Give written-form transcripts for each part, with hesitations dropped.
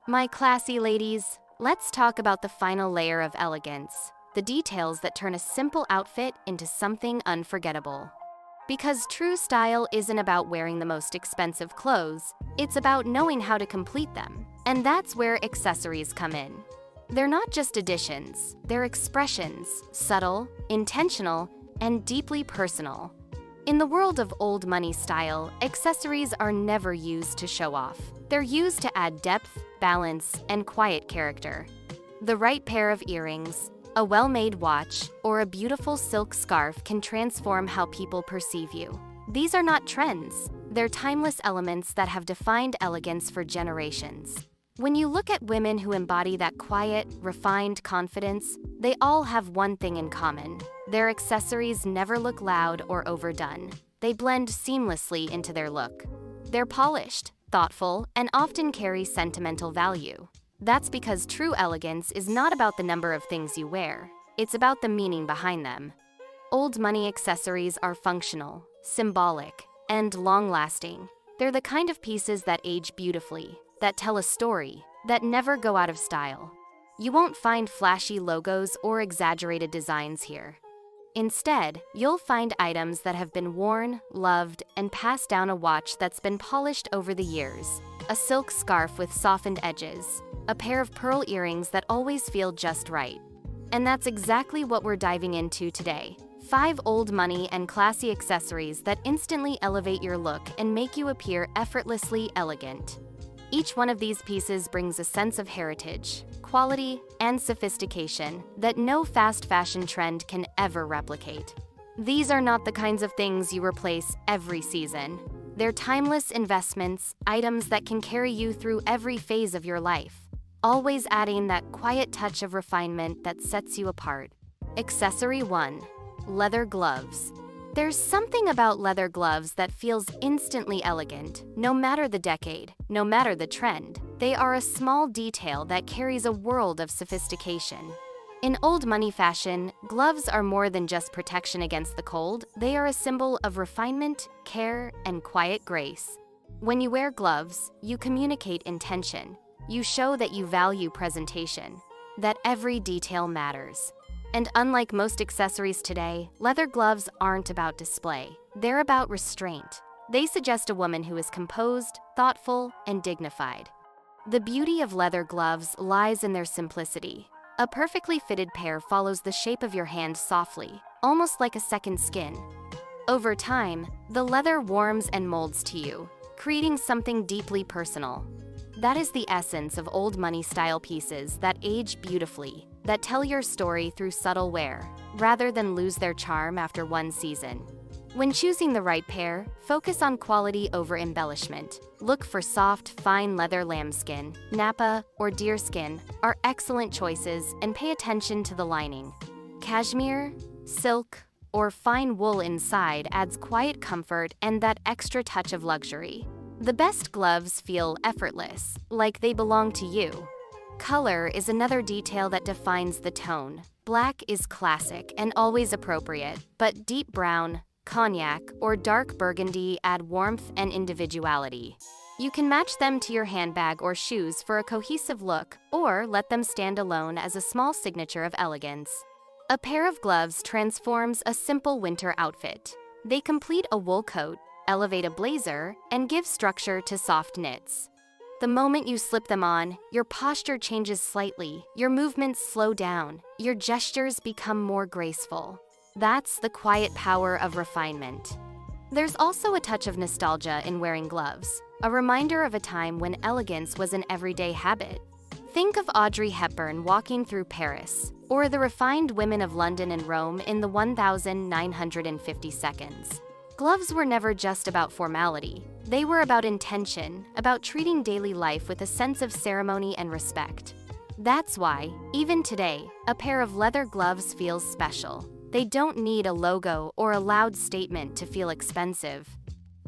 My classy ladies, let's talk about the final layer of elegance, the details that turn a simple outfit into something unforgettable. Because true style isn't about wearing the most expensive clothes, it's about knowing how to complete them. And that's where accessories come in. They're not just additions, they're expressions, subtle, intentional, and deeply personal. In the world of old money style, accessories are never used to show off. They're used to add depth, balance, and quiet character. The right pair of earrings, a well-made watch, or a beautiful silk scarf can transform how people perceive you. These are not trends, they're timeless elements that have defined elegance for generations. When you look at women who embody that quiet, refined confidence, they all have one thing in common. Their accessories never look loud or overdone. They blend seamlessly into their look. They're polished, thoughtful, and often carry sentimental value. That's because true elegance is not about the number of things you wear. It's about the meaning behind them. Old money accessories are functional, symbolic, and long-lasting. They're the kind of pieces that age beautifully, that tell a story, that never go out of style. You won't find flashy logos or exaggerated designs here. Instead, you'll find items that have been worn, loved, and passed down, a watch that's been polished over the years, a silk scarf with softened edges, a pair of pearl earrings that always feel just right. And that's exactly what we're diving into today. 5 old money and classy accessories that instantly elevate your look and make you appear effortlessly elegant. Each one of these pieces brings a sense of heritage, quality, and sophistication that no fast fashion trend can ever replicate. These are not the kinds of things you replace every season. They're timeless investments, items that can carry you through every phase of your life, always adding that quiet touch of refinement that sets you apart. Accessory 1. Leather gloves. There's something about leather gloves that feels instantly elegant, no matter the decade, no matter the trend. They are a small detail that carries a world of sophistication. In old money fashion, gloves are more than just protection against the cold. They are a symbol of refinement, care, and quiet grace. When you wear gloves, you communicate intention. You show that you value presentation, that every detail matters. And unlike most accessories today, leather gloves aren't about display. They're about restraint. They suggest a woman who is composed, thoughtful, and dignified. The beauty of leather gloves lies in their simplicity. A perfectly fitted pair follows the shape of your hand softly, almost like a second skin. Over time, the leather warms and molds to you, creating something deeply personal. That is the essence of old money style pieces that age beautifully, that tell your story through subtle wear, rather than lose their charm after one season. When choosing the right pair, focus on quality over embellishment. Look for soft, fine leather lambskin, nappa, or deerskin are excellent choices, and pay attention to the lining. Cashmere, silk, or fine wool inside adds quiet comfort and that extra touch of luxury. The best gloves feel effortless, like they belong to you. Color is another detail that defines the tone. Black is classic and always appropriate, but deep brown, cognac, or dark burgundy add warmth and individuality. You can match them to your handbag or shoes for a cohesive look, or let them stand alone as a small signature of elegance. A pair of gloves transforms a simple winter outfit. They complete a wool coat, elevate a blazer, and give structure to soft knits. The moment you slip them on, your posture changes slightly, your movements slow down, your gestures become more graceful. That's the quiet power of refinement. There's also a touch of nostalgia in wearing gloves, a reminder of a time when elegance was an everyday habit. Think of Audrey Hepburn walking through Paris, or the refined women of London and Rome in the 1950 seconds. Gloves were never just about formality. They were about intention, about treating daily life with a sense of ceremony and respect. That's why, even today, a pair of leather gloves feels special. They don't need a logo or a loud statement to feel expensive.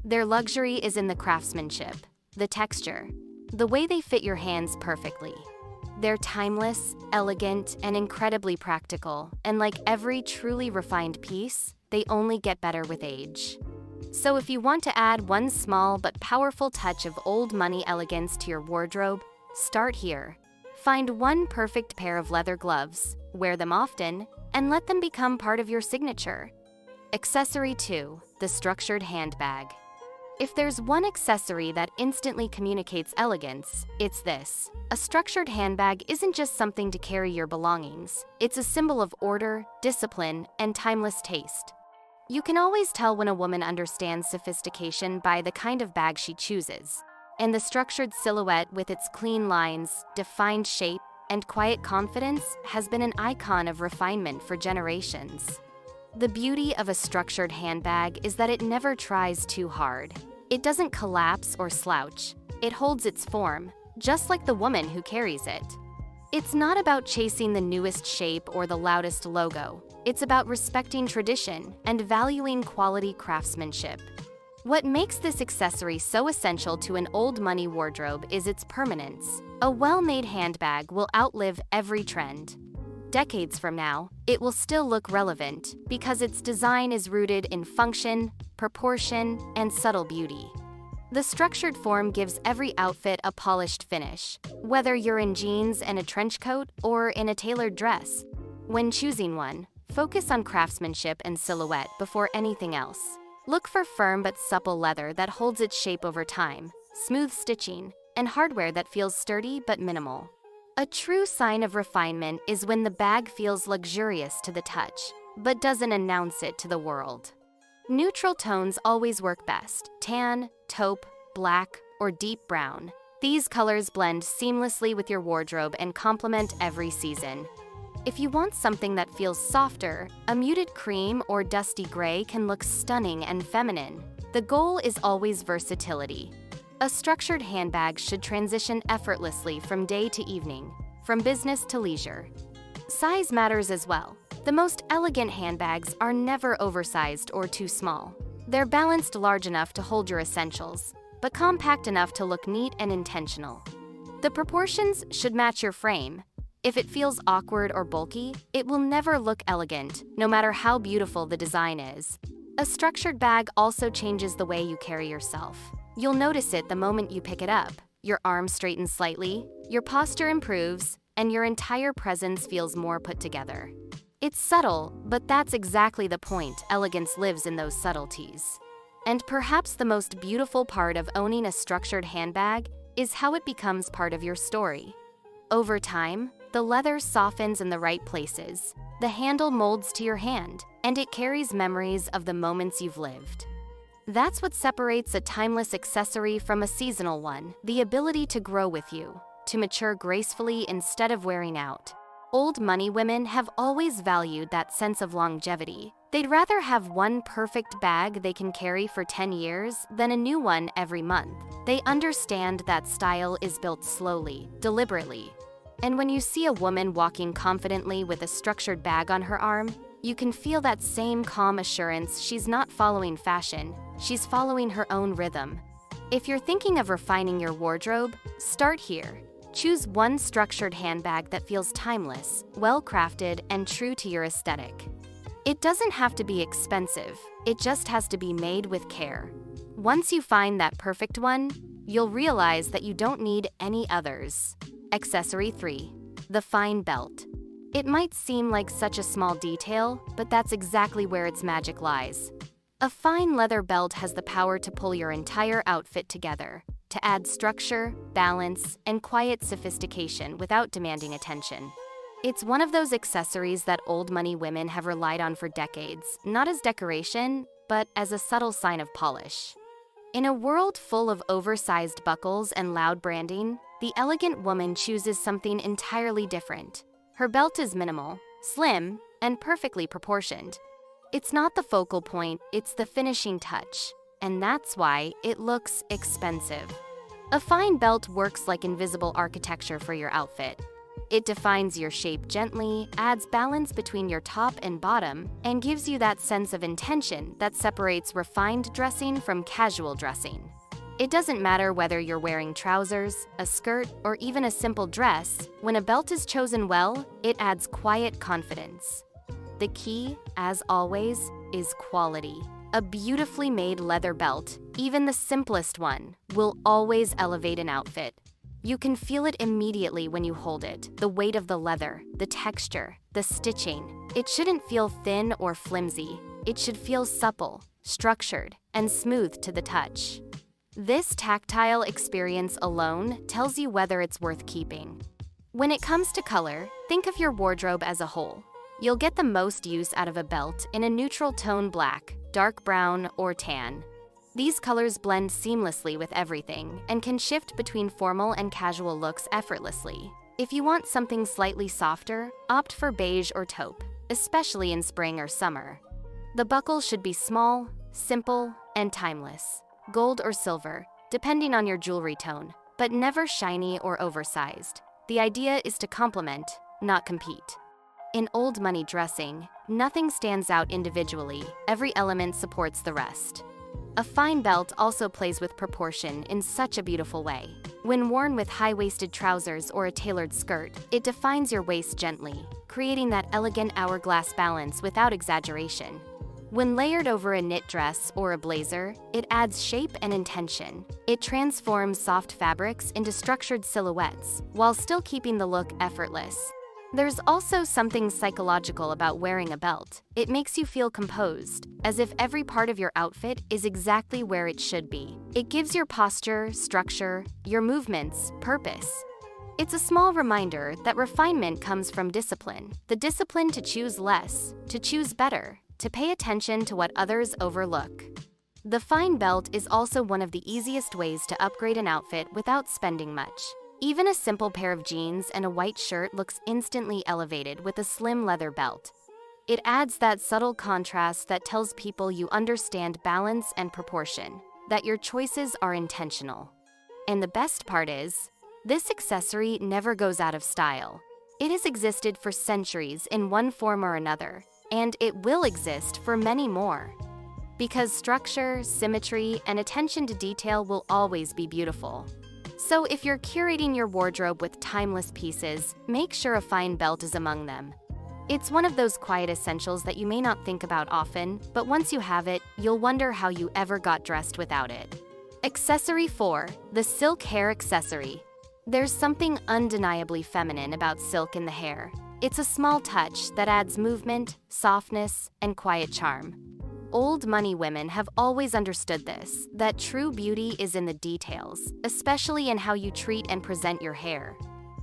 Their luxury is in the craftsmanship, the texture, the way they fit your hands perfectly. They're timeless, elegant, and incredibly practical, and like every truly refined piece, they only get better with age. So if you want to add one small but powerful touch of old money elegance to your wardrobe, Start here. Find one perfect pair of leather gloves, wear them often, and let them become part of your signature. Accessory 2. The structured handbag. If there's one accessory that instantly communicates elegance, it's this. A structured handbag isn't just something to carry your belongings. It's a symbol of order, discipline, and timeless taste. You can always tell when a woman understands sophistication by the kind of bag she chooses. And the structured silhouette with its clean lines, defined shape, and quiet confidence has been an icon of refinement for generations. The beauty of a structured handbag is that it never tries too hard. It doesn't collapse or slouch. It holds its form, just like the woman who carries it. It's not about chasing the newest shape or the loudest logo. It's about respecting tradition and valuing quality craftsmanship. What makes this accessory so essential to an old money wardrobe is its permanence. A well-made handbag will outlive every trend. Decades from now, it will still look relevant because its design is rooted in function, proportion, and subtle beauty. The structured form gives every outfit a polished finish, whether you're in jeans and a trench coat or in a tailored dress. When choosing one, focus on craftsmanship and silhouette before anything else. Look for firm but supple leather that holds its shape over time, smooth stitching, and hardware that feels sturdy but minimal. A true sign of refinement is when the bag feels luxurious to the touch, but doesn't announce it to the world. Neutral tones always work best: tan, taupe, black, or deep brown. These colors blend seamlessly with your wardrobe and complement every season. If you want something that feels softer, a muted cream or dusty gray can look stunning and feminine. The goal is always versatility. A structured handbag should transition effortlessly from day to evening, from business to leisure. Size matters as well. The most elegant handbags are never oversized or too small. They're balanced large enough to hold your essentials, but compact enough to look neat and intentional. The proportions should match your frame. If it feels awkward or bulky, it will never look elegant, no matter how beautiful the design is. A structured bag also changes the way you carry yourself. You'll notice it the moment you pick it up. Your arm straightens slightly, your posture improves, and your entire presence feels more put together. It's subtle, but that's exactly the point. Elegance lives in those subtleties. And perhaps the most beautiful part of owning a structured handbag is how it becomes part of your story. Over time, the leather softens in the right places, the handle molds to your hand, and it carries memories of the moments you've lived. That's what separates a timeless accessory from a seasonal one: the ability to grow with you, to mature gracefully instead of wearing out. Old money women have always valued that sense of longevity. They'd rather have one perfect bag they can carry for 10 years than a new one every month. They understand that style is built slowly, deliberately. And when you see a woman walking confidently with a structured bag on her arm, you can feel that same calm assurance. She's not following fashion, she's following her own rhythm. If you're thinking of refining your wardrobe, start here. Choose one structured handbag that feels timeless, well-crafted, and true to your aesthetic. It doesn't have to be expensive, it just has to be made with care. Once you find that perfect one, you'll realize that you don't need any others. Accessory 3. The fine belt. It might seem like such a small detail, but that's exactly where its magic lies. A fine leather belt has the power to pull your entire outfit together, to add structure, balance, and quiet sophistication without demanding attention. It's one of those accessories that old money women have relied on for decades, not as decoration, but as a subtle sign of polish. In a world full of oversized buckles and loud branding, the elegant woman chooses something entirely different. Her belt is minimal, slim, and perfectly proportioned. It's not the focal point, it's the finishing touch, and that's why it looks expensive. A fine belt works like invisible architecture for your outfit. It defines your shape gently, adds balance between your top and bottom, and gives you that sense of intention that separates refined dressing from casual dressing. It doesn't matter whether you're wearing trousers, a skirt, or even a simple dress. When a belt is chosen well, it adds quiet confidence. The key, as always, is quality. A beautifully made leather belt, even the simplest one, will always elevate an outfit. You can feel it immediately when you hold it, the weight of the leather, the texture, the stitching. It shouldn't feel thin or flimsy. It should feel supple, structured, and smooth to the touch. This tactile experience alone tells you whether it's worth keeping. When it comes to color, think of your wardrobe as a whole. You'll get the most use out of a belt in a neutral tone black, dark brown, or tan. These colors blend seamlessly with everything and can shift between formal and casual looks effortlessly. If you want something slightly softer, opt for beige or taupe, especially in spring or summer. The buckle should be small, simple, and timeless. Gold or silver, depending on your jewelry tone, but never shiny or oversized. The idea is to complement, not compete. In old money dressing, nothing stands out individually, every element supports the rest. A fine belt also plays with proportion in such a beautiful way. When worn with high-waisted trousers or a tailored skirt, it defines your waist gently, creating that elegant hourglass balance without exaggeration. When layered over a knit dress or a blazer, it adds shape and intention. It transforms soft fabrics into structured silhouettes, while still keeping the look effortless. There's also something psychological about wearing a belt. It makes you feel composed, as if every part of your outfit is exactly where it should be. It gives your posture, structure, your movements, purpose. It's a small reminder that refinement comes from discipline. The discipline to choose less, to choose better, to pay attention to what others overlook. The fine belt is also one of the easiest ways to upgrade an outfit without spending much. Even a simple pair of jeans and a white shirt looks instantly elevated with a slim leather belt. It adds that subtle contrast that tells people you understand balance and proportion, that your choices are intentional. And the best part is, this accessory never goes out of style. It has existed for centuries in one form or another, and it will exist for many more. Because structure, symmetry, and attention to detail will always be beautiful. So if you're curating your wardrobe with timeless pieces, make sure a fine belt is among them. It's one of those quiet essentials that you may not think about often, but once you have it, you'll wonder how you ever got dressed without it. Accessory 4, the silk hair accessory. There's something undeniably feminine about silk in the hair. It's a small touch that adds movement, softness, and quiet charm. Old money women have always understood this, that true beauty is in the details, especially in how you treat and present your hair.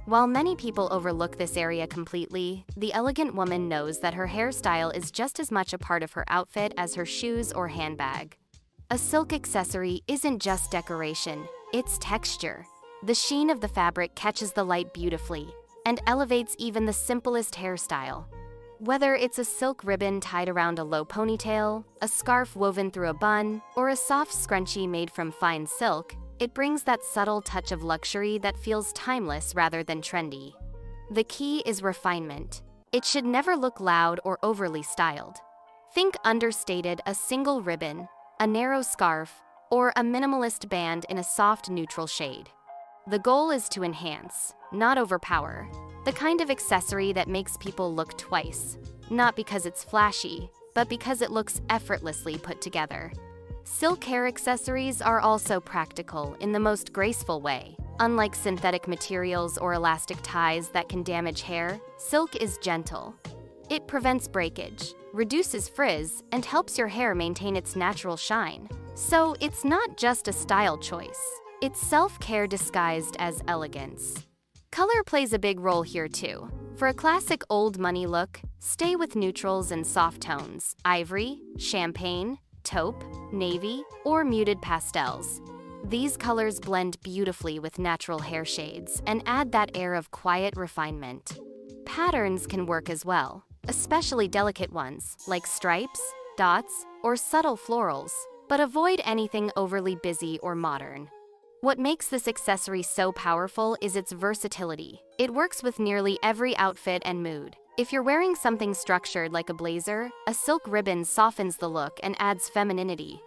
While many people overlook this area completely, the elegant woman knows that her hairstyle is just as much a part of her outfit as her shoes or handbag. A silk accessory isn't just decoration, it's texture. The sheen of the fabric catches the light beautifully and elevates even the simplest hairstyle. Whether it's a silk ribbon tied around a low ponytail, a scarf woven through a bun, or a soft scrunchie made from fine silk, it brings that subtle touch of luxury that feels timeless rather than trendy. The key is refinement. It should never look loud or overly styled. Think understated, a single ribbon, a narrow scarf, or a minimalist band in a soft neutral shade. The goal is to enhance, not overpower. The kind of accessory that makes people look twice, not because it's flashy, but because it looks effortlessly put together. Silk hair accessories are also practical in the most graceful way. Unlike synthetic materials or elastic ties that can damage hair, silk is gentle. It prevents breakage, reduces frizz, and helps your hair maintain its natural shine. So it's not just a style choice. It's self-care disguised as elegance. Color plays a big role here too. For a classic old money look, stay with neutrals and soft tones: ivory, champagne, taupe, navy, or muted pastels. These colors blend beautifully with natural hair shades and add that air of quiet refinement. Patterns can work as well, especially delicate ones like stripes, dots, or subtle florals, but avoid anything overly busy or modern. What makes this accessory so powerful is its versatility. It works with nearly every outfit and mood. If you're wearing something structured like a blazer, a silk ribbon softens the look and adds femininity.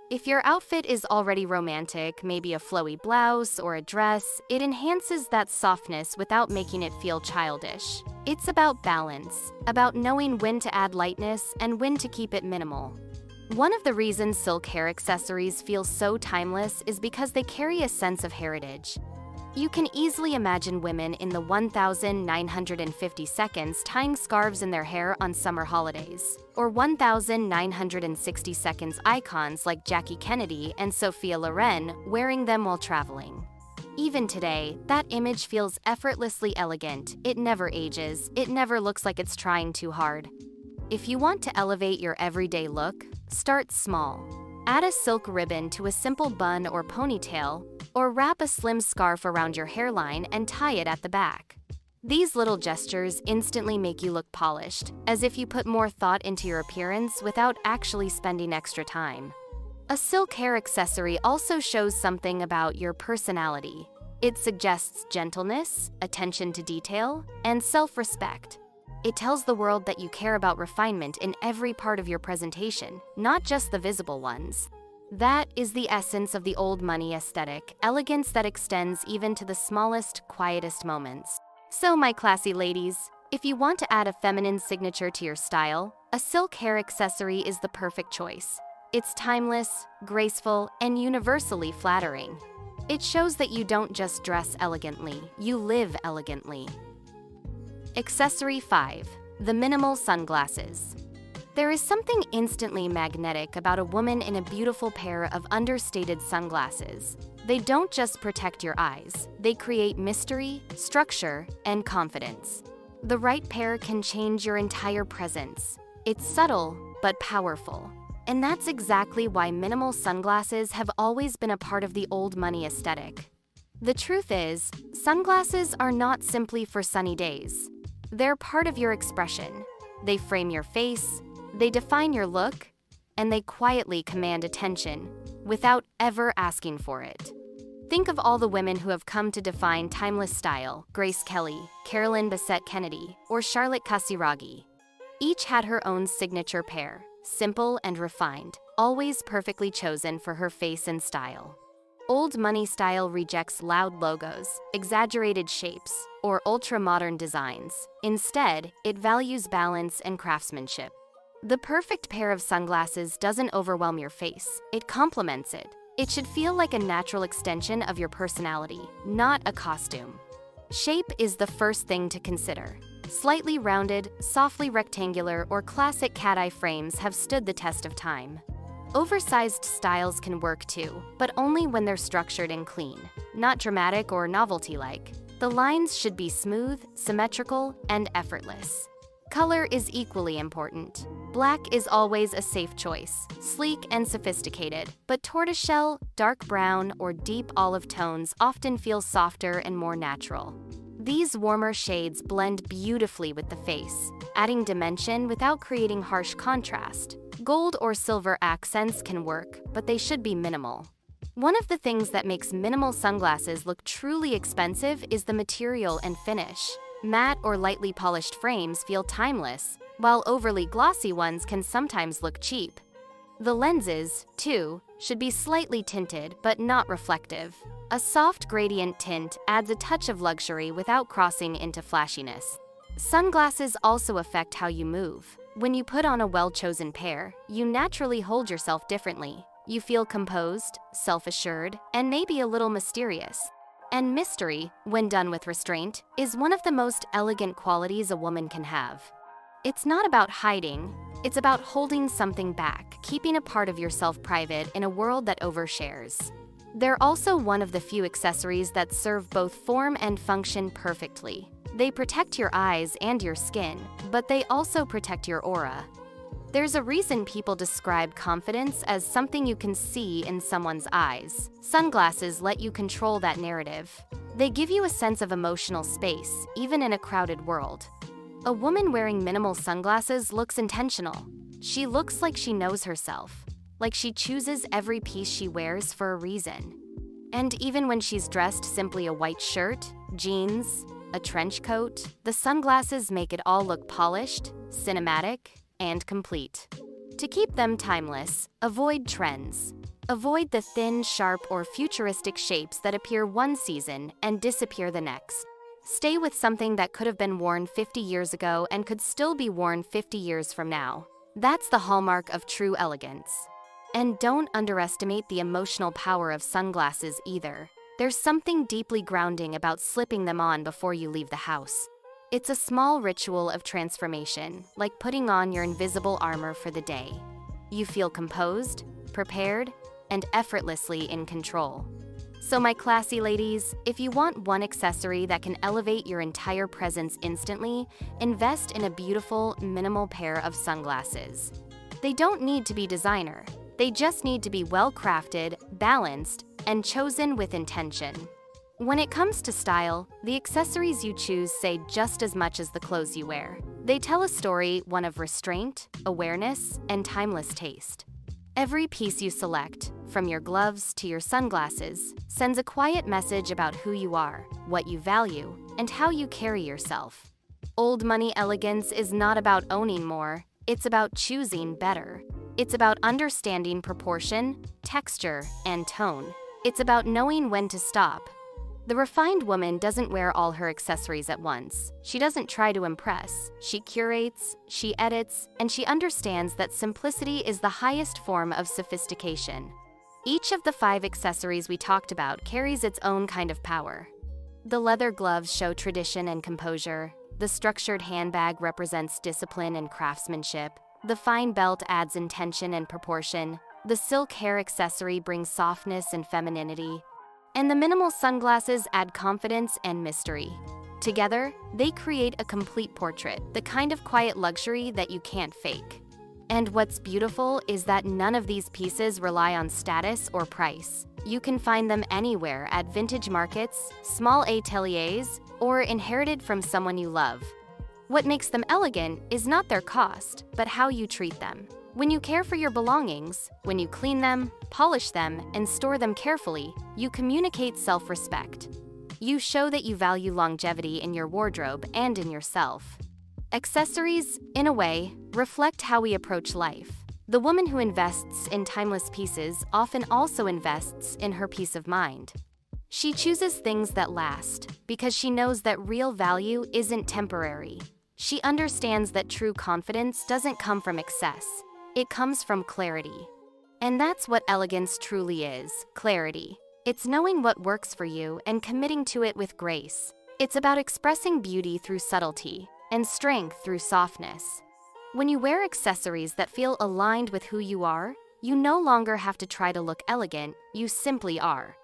If your outfit is already romantic, maybe a flowy blouse or a dress, it enhances that softness without making it feel childish. It's about balance, about knowing when to add lightness and when to keep it minimal. One of the reasons silk hair accessories feel so timeless is because they carry a sense of heritage. You can easily imagine women in the 1,950 seconds tying scarves in their hair on summer holidays, or 1,960 seconds icons like Jackie Kennedy and Sophia Loren wearing them while traveling. Even today, that image feels effortlessly elegant. It never ages, it never looks like it's trying too hard. If you want to elevate your everyday look, start small. Add a silk ribbon to a simple bun or ponytail, or wrap a slim scarf around your hairline and tie it at the back. These little gestures instantly make you look polished, as if you put more thought into your appearance without actually spending extra time. A silk hair accessory also shows something about your personality. It suggests gentleness, attention to detail, and self-respect. It tells the world that you care about refinement in every part of your presentation, not just the visible ones. That is the essence of the old money aesthetic, elegance that extends even to the smallest, quietest moments. So, my classy ladies, if you want to add a feminine signature to your style, a silk hair accessory is the perfect choice. It's timeless, graceful, and universally flattering. It shows that you don't just dress elegantly, you live elegantly. Accessory 5. The minimal sunglasses. There is something instantly magnetic about a woman in a beautiful pair of understated sunglasses. They don't just protect your eyes, they create mystery, structure, and confidence. The right pair can change your entire presence. It's subtle, but powerful. And that's exactly why minimal sunglasses have always been a part of the old money aesthetic. The truth is, sunglasses are not simply for sunny days. They're part of your expression. They frame your face, they define your look, and they quietly command attention without ever asking for it. Think of all the women who have come to define timeless style: Grace Kelly, Carolyn Bessette Kennedy, or Charlotte Casiraghi. Each had her own signature pair, simple and refined, always perfectly chosen for her face and style. Old money style rejects loud logos, exaggerated shapes, or ultra-modern designs. Instead, it values balance and craftsmanship. The perfect pair of sunglasses doesn't overwhelm your face, it complements it. It should feel like a natural extension of your personality, not a costume. Shape is the first thing to consider. Slightly rounded, softly rectangular, or classic cat-eye frames have stood the test of time. Oversized styles can work too, but only when they're structured and clean, not dramatic or novelty-like. The lines should be smooth, symmetrical, and effortless. Color is equally important. Black is always a safe choice, sleek and sophisticated, but tortoiseshell, dark brown, or deep olive tones often feel softer and more natural. These warmer shades blend beautifully with the face, adding dimension without creating harsh contrast. Gold or silver accents can work, but they should be minimal. One of the things that makes minimal sunglasses look truly expensive is the material and finish. Matte or lightly polished frames feel timeless, while overly glossy ones can sometimes look cheap. The lenses, too, should be slightly tinted but not reflective. A soft gradient tint adds a touch of luxury without crossing into flashiness. Sunglasses also affect how you move. When you put on a well-chosen pair, you naturally hold yourself differently. You feel composed, self-assured, and maybe a little mysterious. And mystery, when done with restraint, is one of the most elegant qualities a woman can have. It's not about hiding, it's about holding something back, keeping a part of yourself private in a world that overshares. They're also one of the few accessories that serve both form and function perfectly. They protect your eyes and your skin, but they also protect your aura. There's a reason people describe confidence as something you can see in someone's eyes. Sunglasses let you control that narrative. They give you a sense of emotional space, even in a crowded world. A woman wearing minimal sunglasses looks intentional. She looks like she knows herself, like she chooses every piece she wears for a reason. And even when she's dressed simply a white shirt, jeans, a trench coat, the sunglasses make it all look polished, cinematic, and complete. To keep them timeless, avoid trends. Avoid the thin, sharp, or futuristic shapes that appear one season and disappear the next. Stay with something that could have been worn 50 years ago and could still be worn 50 years from now. That's the hallmark of true elegance. And don't underestimate the emotional power of sunglasses either. There's something deeply grounding about slipping them on before you leave the house. It's a small ritual of transformation, like putting on your invisible armor for the day. You feel composed, prepared, and effortlessly in control. So my classy ladies, if you want one accessory that can elevate your entire presence instantly, invest in a beautiful, minimal pair of sunglasses. They don't need to be designer. They just need to be well-crafted, balanced, and chosen with intention. When it comes to style, the accessories you choose say just as much as the clothes you wear. They tell a story, one of restraint, awareness, and timeless taste. Every piece you select, from your gloves to your sunglasses, sends a quiet message about who you are, what you value, and how you carry yourself. Old money elegance is not about owning more, it's about choosing better. It's about understanding proportion, texture, and tone. It's about knowing when to stop. The refined woman doesn't wear all her accessories at once. She doesn't try to impress. She curates, she edits, and she understands that simplicity is the highest form of sophistication. Each of the 5 accessories we talked about carries its own kind of power. The leather gloves show tradition and composure. The structured handbag represents discipline and craftsmanship. The fine belt adds intention and proportion. The silk hair accessory brings softness and femininity. And the minimal sunglasses add confidence and mystery. Together, they create a complete portrait, the kind of quiet luxury that you can't fake. And what's beautiful is that none of these pieces rely on status or price. You can find them anywhere at vintage markets, small ateliers, or inherited from someone you love. What makes them elegant is not their cost, but how you treat them. When you care for your belongings, when you clean them, polish them, and store them carefully, you communicate self-respect. You show that you value longevity in your wardrobe and in yourself. Accessories, in a way, reflect how we approach life. The woman who invests in timeless pieces often also invests in her peace of mind. She chooses things that last because she knows that real value isn't temporary. She understands that true confidence doesn't come from excess. It comes from clarity. And that's what elegance truly is, clarity. It's knowing what works for you and committing to it with grace. It's about expressing beauty through subtlety and strength through softness. When you wear accessories that feel aligned with who you are, you no longer have to try to look elegant, you simply are.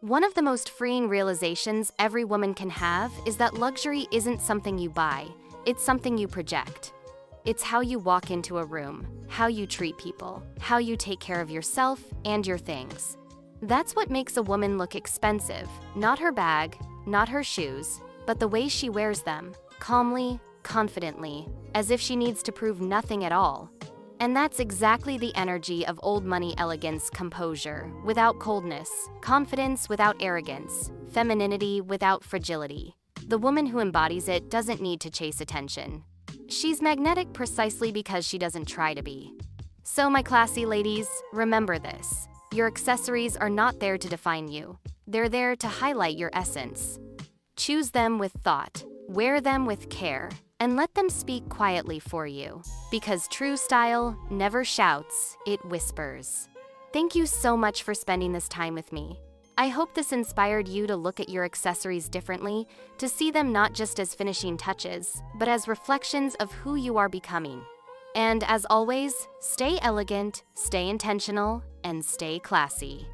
One of the most freeing realizations every woman can have is that luxury isn't something you buy, it's something you project. It's how you walk into a room, how you treat people, how you take care of yourself and your things. That's what makes a woman look expensive, not her bag, not her shoes, but the way she wears them, calmly, confidently, as if she needs to prove nothing at all. And that's exactly the energy of old money elegance: composure without coldness, confidence without arrogance, femininity without fragility. The woman who embodies it doesn't need to chase attention. She's magnetic precisely because she doesn't try to be. So my classy ladies, remember this. Your accessories are not there to define you. They're there to highlight your essence. Choose them with thought, wear them with care, and let them speak quietly for you. Because true style never shouts, it whispers. Thank you so much for spending this time with me. I hope this inspired you to look at your accessories differently, to see them not just as finishing touches, but as reflections of who you are becoming. And as always, stay elegant, stay intentional, and stay classy.